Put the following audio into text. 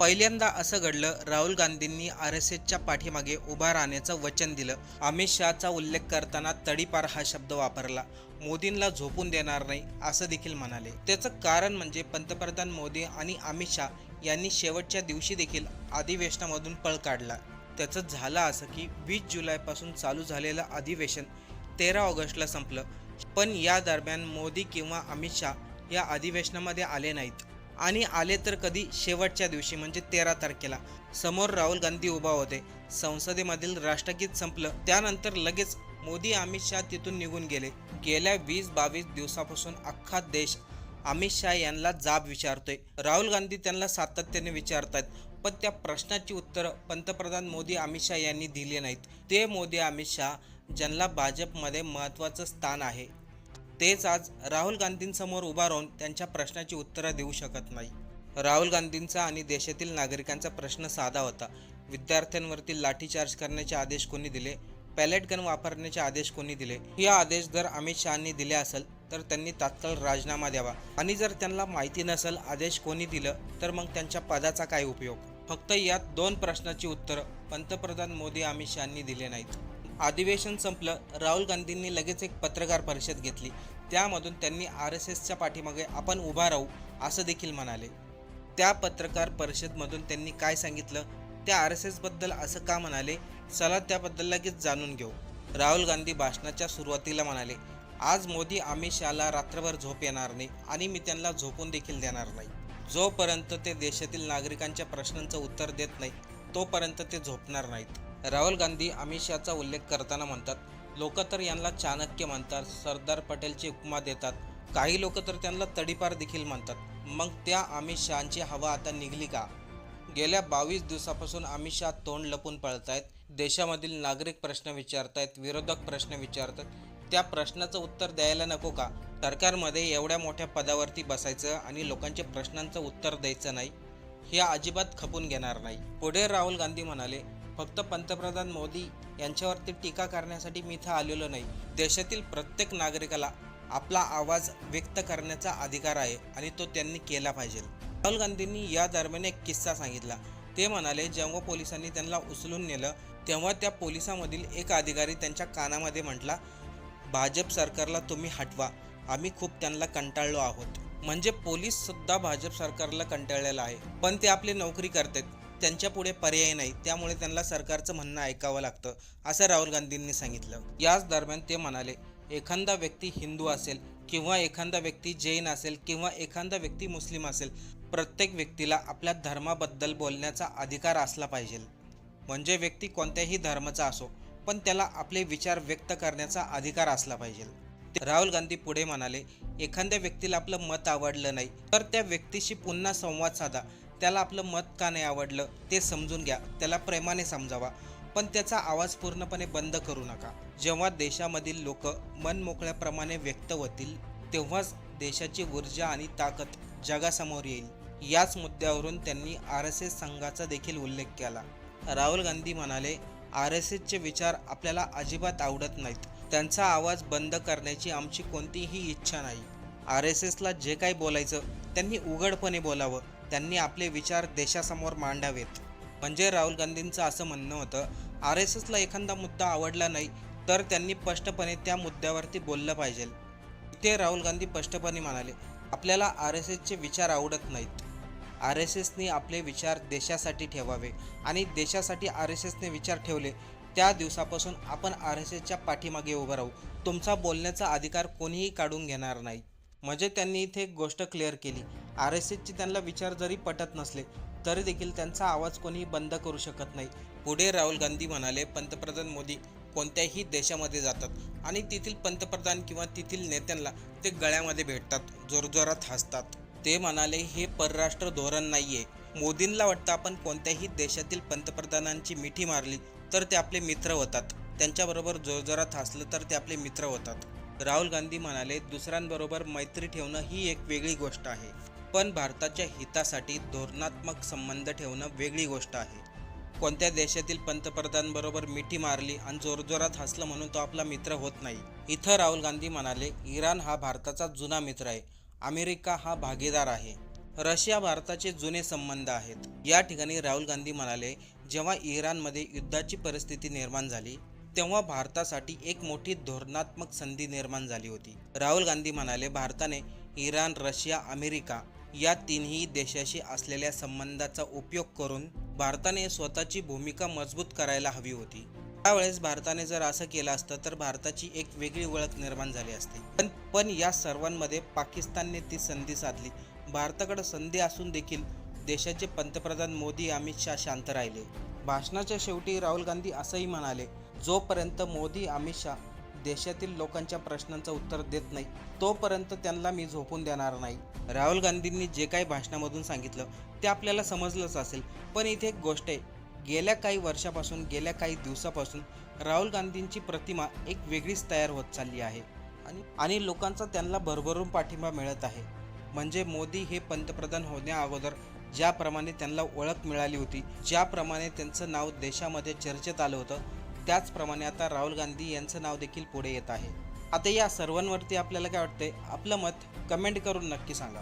पहिल्यांदा असं घडलं, राहुल गांधींनी आर-एस-एसच्या पाठीमागे उभा राहण्याचं वचन दिलं. अमित शहाचा उल्लेख करताना तडीपार हा शब्द वापरला. मोदींना झोपून देणार नाही असं देखील म्हणाले. त्याचं कारण म्हणजे पंतप्रधान मोदी आणि अमित शहा यांनी शेवटच्या दिवशी देखील अधिवेशनामधून पळ काढला. त्याचं झालं असं की 20 जुलैपासून चालू झालेलं अधिवेशन 13 ऑगस्टला संपलं. पण या दरम्यान मोदी किंवा अमित शहा या अधिवेशनामध्ये आले नाहीत. आणि आले तर कधी, शेवटच्या दिवशी म्हणजे 13 तारखेला. समोर राहुल गांधी उभा होते. संसदेमधील राष्ट्रगीत संपलं त्यानंतर लगेच मोदी अमित शहा तिथून निघून गेले. गेल्या 20-22 दिवसापासून अख्खा देश अमित शहा यांना जाब विचारतोय. राहुल गांधी त्यांना सातत्याने विचारतात, पण त्या प्रश्नाची उत्तरं पंतप्रधान मोदी अमित शहा यांनी दिली नाहीत. ते मोदी अमित शहा ज्यांना भाजपमध्ये महत्त्वाचं स्थान आहे, तेच आज राहुल गांधींसमोर उभा राहून त्यांच्या प्रश्नाची उत्तरं देऊ शकत नाही. राहुल गांधींचा आणि देशातील नागरिकांचा प्रश्न साधा होता. विद्यार्थ्यांवरती लाठीचार्ज करण्याचे आदेश कोणी दिले? पॅलेट गन वापरण्याचे आदेश कोणी दिले? हे आदेश जर अमित शहांनी दिले असेल तर त्यांनी तात्काळ राजीनामा द्यावा. आणि जर त्यांना माहिती नसेल आदेश कोणी दिलं, तर मग त्यांच्या पदाचा काय उपयोग? फक्त यात 2 प्रश्नाची उत्तरं पंतप्रधान मोदी अमित शहांनी दिले नाहीत. अधिवेशन संपलं. राहुल गांधींनी लगेच एक पत्रकार परिषद घेतली. त्यामधून त्यांनी आर-एस-एसच्या पाठीमागे आपण उभा राहू असं देखील म्हणाले. त्या पत्रकार परिषदमधून त्यांनी काय सांगितलं, त्या आर-एस-एसबद्दल असं का म्हणाले, चला त्याबद्दल लगेच जाणून घेऊ. राहुल गांधी भाषणाच्या सुरुवातीला म्हणाले, आज मोदी अमित शहाला रात्रभर झोप येणार नाही आणि मी त्यांना झोपून देखील देणार नाही. जोपर्यंत ते देशातील नागरिकांच्या प्रश्नांचं उत्तर देत नाही तोपर्यंत ते झोपणार नाहीत. राहुल गांधी अमित शहाचा उल्लेख करताना म्हणतात, लोक तर यांना चाणक्य म्हणतात, सरदार पटेलची उपमा देतात, काही लोक तर त्यांना तडीपार देखील म्हणतात. मग त्या अमित शहांची हवा आता निघली का? गेल्या 22 दिवसापासून अमित शहा तोंड लपून पळतायत. देशामधील नागरिक प्रश्न विचारतायत, विरोधक प्रश्न विचारतात. त्या प्रश्नाचं उत्तर द्यायला नको का? सरकारमध्ये एवढ्या मोठ्या पदावरती बसायचं आणि लोकांच्या प्रश्नांचं उत्तर द्यायचं नाही, हे अजिबात खपून घेणार नाही. पुढे राहुल गांधी म्हणाले, फक्त पंतप्रधान मोदी यांच्यावरती टीका करण्यासाठी मी इथं आलेलो नाही. देशातील प्रत्येक नागरिकाला आपला आवाज व्यक्त करण्याचा अधिकार आहे आणि तो त्यांनी केला पाहिजे. राहुल गांधींनी या दरम्यान एक किस्सा सांगितला. ते म्हणाले, जेव्हा पोलिसांनी त्यांना उचलून नेलं तेव्हा त्या पोलिसामधील एक अधिकारी त्यांच्या कानामध्ये म्हटला, भाजप सरकारला तुम्ही हटवा, आम्ही खूप त्यांना कंटाळलो आहोत. म्हणजे पोलीस सुद्धा भाजप सरकारला कंटाळलेला आहे, पण ते आपली नोकरी करतात, त्यांच्या पुढे पर्याय नाही, त्यामुळे त्यांना सरकारचं म्हणणं ऐकावं लागतं, असं राहुल गांधींनी सांगितलं. याच दरम्यान ते म्हणाले, एखादा व्यक्ती हिंदू असेल किंवा एखादा व्यक्ती जैन असेल किंवा एखादा व्यक्ती मुस्लिम असेल, प्रत्येक व्यक्तीला आपल्या धर्माबद्दल बोलण्याचा अधिकार असला पाहिजे. म्हणजे व्यक्ती कोणत्याही धर्माचा असो, पण त्याला आपले विचार व्यक्त करण्याचा अधिकार असला पाहिजे. राहुल गांधी पुढे म्हणाले, एखाद्या व्यक्तीला आपलं मत आवडलं नाही तर त्या व्यक्तीशी पुन्हा संवाद साधा. त्याला आपलं मत का नाही आवडलं ते समजून घ्या, त्याला प्रेमाने समजावा, पण त्याचा आवाज पूर्णपणे बंद करू नका. जेव्हा देशामधील लोक मन मोकळ्याप्रमाणे व्यक्त होतील तेव्हाच देशाची ऊर्जा आणि ताकद जगासमोर येईल. याच मुद्द्यावरून त्यांनी आर-एस-एस संघाचा देखील उल्लेख केला. राहुल गांधी म्हणाले, आर-एस-एसचे विचार आपल्याला अजिबात आवडत नाहीत. त्यांचा आवाज बंद करण्याची आमची कोणतीही इच्छा नाही. आर-एस-एसला जे काही बोलायचं त्यांनी उघडपणे बोलावं, त्यांनी आपले विचार देशासमोर मांडावेत. म्हणजे राहुल गांधींचं असं म्हणणं होतं, आर-एस-एसला एखादा मुद्दा आवडला नाही तर त्यांनी स्पष्टपणे त्या मुद्द्यावरती बोललं पाहिजे. ते राहुल गांधी स्पष्टपणे म्हणाले, आपल्याला आर-एस-एसचे विचार आवडत नाहीत. आर-एस-एसने आपले विचार देशासाठी ठेवावे आणि देशासाठी आर-एस-एसने विचार ठेवले त्या दिवसापासून आपण आर-एस-एसच्या पाठीमागे उभं राहू. तुमचा बोलण्याचा अधिकार कोणीही काढून घेणार नाही. म्हणजे त्यांनी इथे एक गोष्ट क्लिअर केली, आर-एस-एसचे त्यांना विचार जरी पटत नसले तरी देखील त्यांचा आवाज कोणीही बंद करू शकत नाही. पुढे राहुल गांधी म्हणाले, पंतप्रधान मोदी कोणत्याही देशामध्ये जातात आणि तेथील पंतप्रधान किंवा तेथील नेत्यांना ते गळ्यामध्ये भेटतात, जोरजोरात हसतात. ते म्हणाले, हे परराष्ट्र धोरण नाहीये. मोदींना वाटतं आपण कोणत्याही देशातील पंतप्रधानांची मिठी मारली तर ते आपले मित्र होतात, त्यांच्याबरोबर जोरजोरात हसलं तर ते आपले मित्र होतात. राहुल गांधी म्हणाले, दुसऱ्यांबरोबर मैत्री ठेवणं ही एक वेगळी गोष्ट आहे, पण भारताच्या हितासाठी धोरणात्मक संबंध ठेवणं वेगळी गोष्ट आहे. कोणत्या देशातील पंतप्रधानांबरोबर मिठी मारली आणि जोरजोरात हसलं म्हणून तो आपला मित्र होत नाही. इथं राहुल गांधी म्हणाले, इराण हा भारताचा जुना मित्र आहे, अमेरिका हा भागीदार आहे. रशिया भारताचे जुने संबंध आहेत. या ठिकाणी राहुल गांधी म्हणाले, जेव्हा इराणमध्ये युद्धाची परिस्थिती निर्माण झाली तेव्हा भारतासाठी एक मोठी धोरणात्मक संधी निर्माण झाली होती. राहुल गांधी म्हणाले, भारताने इराण, रशिया, अमेरिका या तिन्ही देशाशी असलेल्या संबंधाचा उपयोग करून भारताने स्वतःची भूमिका मजबूत करायला हवी होती. त्यावेळेस भारताने जर असं केलं असतं तर भारताची एक वेगळी ओळख निर्माण झाली असती. पण या सर्वांमध्ये पाकिस्तानने ती संधी साधली. भारताकडे संधी असून देखील देशाचे पंतप्रधान मोदी, अमित शहा शांत राहिले. भाषणाच्या शेवटी राहुल गांधी असंही म्हणाले, जोपर्यंत मोदी, अमित शहा देशातील लोकांच्या प्रश्नांचं उत्तर देत नाही तोपर्यंत त्यांना मी झोपून देणार नाही. राहुल गांधींनी जे काही भाषणामधून सांगितलं ते आपल्याला समजलंच असेल, पण इथे एक गोष्ट आहे, गेल्या काही वर्षापासून, गेल्या काही दिवसापासून राहुल गांधींची प्रतिमा एक वेगळीच तयार होत चालली आहे आणि लोकांचा त्यांना भरभरून पाठिंबा मिळत आहे. म्हणजे मोदी हे पंतप्रधान होण्या अगोदर ज्याप्रमाणे त्यांना ओळख मिळाली होती, ज्याप्रमाणे त्यांचं नाव देशामध्ये चर्चेत आलं होतं, त्याचप्रमाणे आता राहुल गांधी यांचं नाव देखील पुढे येत आहे. आता या सर्वांवरती आपल्याला काय वाटतंय? आपलं मत कमेंट करून नक्की सांगा.